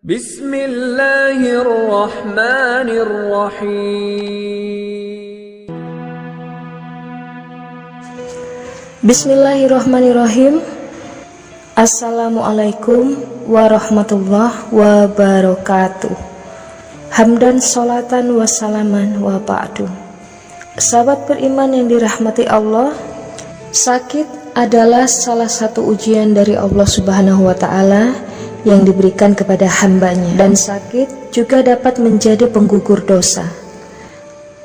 Bismillahirrahmanirrahim. Bismillahirrahmanirrahim. Assalamualaikum warahmatullahi wabarakatuh. Hamdan sholatan wassalaman wa ba'du. Sahabat beriman yang dirahmati Allah, sakit adalah salah satu ujian dari Allah Subhanahu wa ta'ala yang diberikan kepada hambanya, dan sakit juga dapat menjadi penggugur dosa.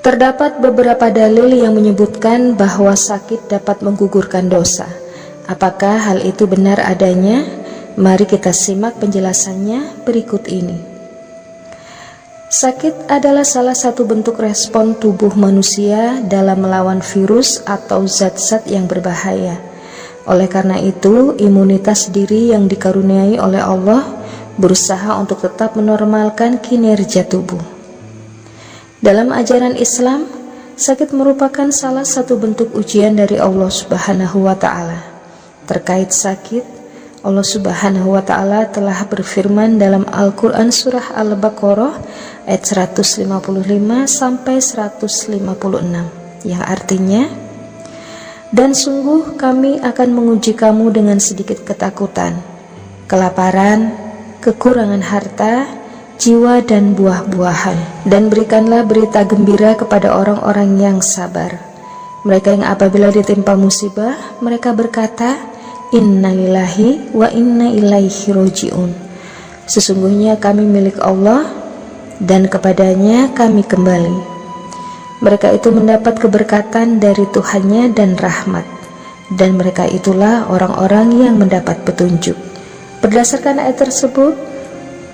Terdapat beberapa dalil yang menyebutkan bahwa sakit dapat menggugurkan dosa. Apakah hal itu benar adanya? Mari kita simak penjelasannya berikut ini. Sakit adalah salah satu bentuk respon tubuh manusia dalam melawan virus atau zat-zat yang berbahaya. Oleh karena itu, imunitas diri yang dikaruniai oleh Allah berusaha untuk tetap menormalkan kinerja tubuh. Dalam ajaran Islam, sakit merupakan salah satu bentuk ujian dari Allah Subhanahu wa ta'ala. Terkait sakit, Allah Subhanahu wa ta'ala telah berfirman dalam Al-Quran surah Al-Baqarah ayat 155 sampai 156, yang artinya, dan sungguh kami akan menguji kamu dengan sedikit ketakutan, kelaparan, kekurangan harta, jiwa dan buah-buahan, dan berikanlah berita gembira kepada orang-orang yang sabar. Mereka yang apabila ditimpa musibah, mereka berkata, Inna lillahi wa inna ilaihi roji'un. Sesungguhnya kami milik Allah dan kepadanya kami kembali. Mereka itu mendapat keberkatan dari Tuhannya dan rahmat, dan mereka itulah orang-orang yang mendapat petunjuk. Berdasarkan ayat tersebut,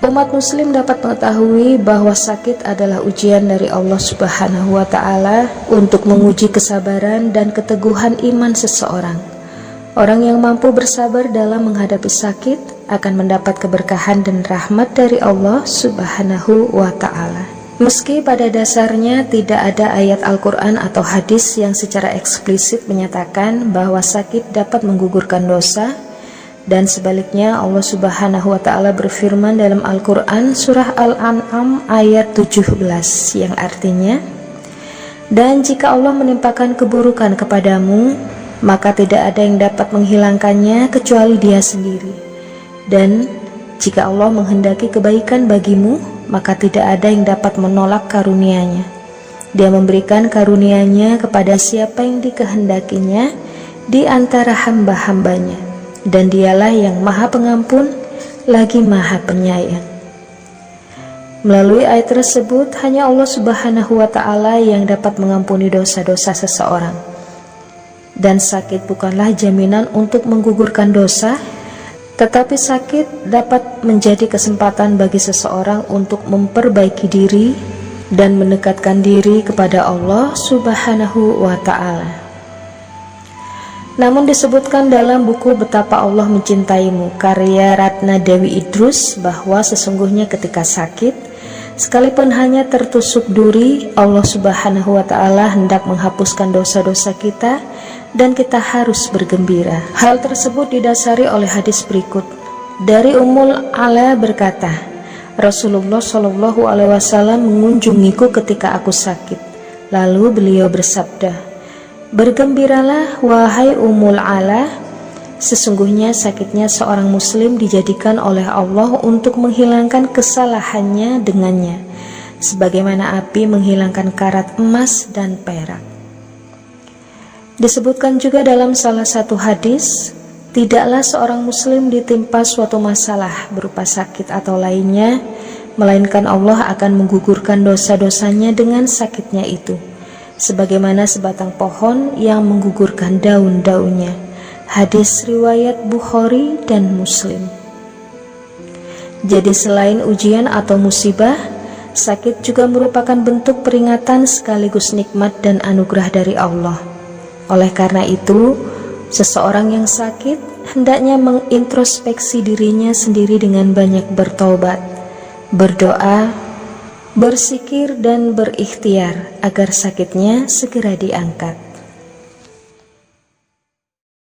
umat muslim dapat mengetahui bahwa sakit adalah ujian dari Allah Subhanahu wa ta'ala untuk menguji kesabaran dan keteguhan iman seseorang. Orang yang mampu bersabar dalam menghadapi sakit akan mendapat keberkahan dan rahmat dari Allah Subhanahu wa ta'ala. Meski pada dasarnya tidak ada ayat Al-Quran atau hadis yang secara eksplisit menyatakan bahwa sakit dapat menggugurkan dosa, dan sebaliknya Allah Subhanahu wa ta'ala berfirman dalam Al-Quran surah Al-An'am ayat 17, yang artinya, dan jika Allah menimpakan keburukan kepadamu, maka tidak ada yang dapat menghilangkannya kecuali Dia sendiri. Dan jika Allah menghendaki kebaikan bagimu, maka tidak ada yang dapat menolak karunia-Nya. Dia memberikan karunia-Nya kepada siapa yang dikehendakinya di antara hamba-hambanya, dan Dialah yang Maha Pengampun lagi Maha Penyayang. Melalui ayat tersebut, hanya Allah Subhanahu wa ta'ala yang dapat mengampuni dosa-dosa seseorang. Dan sakit bukanlah jaminan untuk menggugurkan dosa, tetapi sakit dapat menjadi kesempatan bagi seseorang untuk memperbaiki diri dan mendekatkan diri kepada Allah Subhanahu wa ta'ala. Namun disebutkan dalam buku Betapa Allah Mencintaimu karya Ratna Dewi Idrus bahwa sesungguhnya ketika sakit, sekalipun hanya tertusuk duri, Allah Subhanahu wa ta'ala hendak menghapuskan dosa-dosa kita dan kita harus bergembira. Hal tersebut didasari oleh hadis berikut. Dari Ummul Ala berkata, Rasulullah Shallallahu alaihi wasallam mengunjungiku ketika aku sakit. Lalu beliau bersabda, bergembiralah wahai Ummul Ala, sesungguhnya sakitnya seorang muslim dijadikan oleh Allah untuk menghilangkan kesalahannya dengannya, sebagaimana api menghilangkan karat emas dan perak. Disebutkan juga dalam salah satu hadis, tidaklah seorang muslim ditimpa suatu masalah berupa sakit atau lainnya, melainkan Allah akan menggugurkan dosa-dosanya dengan sakitnya itu, sebagaimana sebatang pohon yang menggugurkan daun-daunnya. Hadis riwayat Bukhari dan Muslim. Jadi selain ujian atau musibah, sakit juga merupakan bentuk peringatan sekaligus nikmat dan anugerah dari Allah. Oleh karena itu, seseorang yang sakit hendaknya mengintrospeksi dirinya sendiri dengan banyak bertobat, berdoa, berzikir dan berikhtiar agar sakitnya segera diangkat.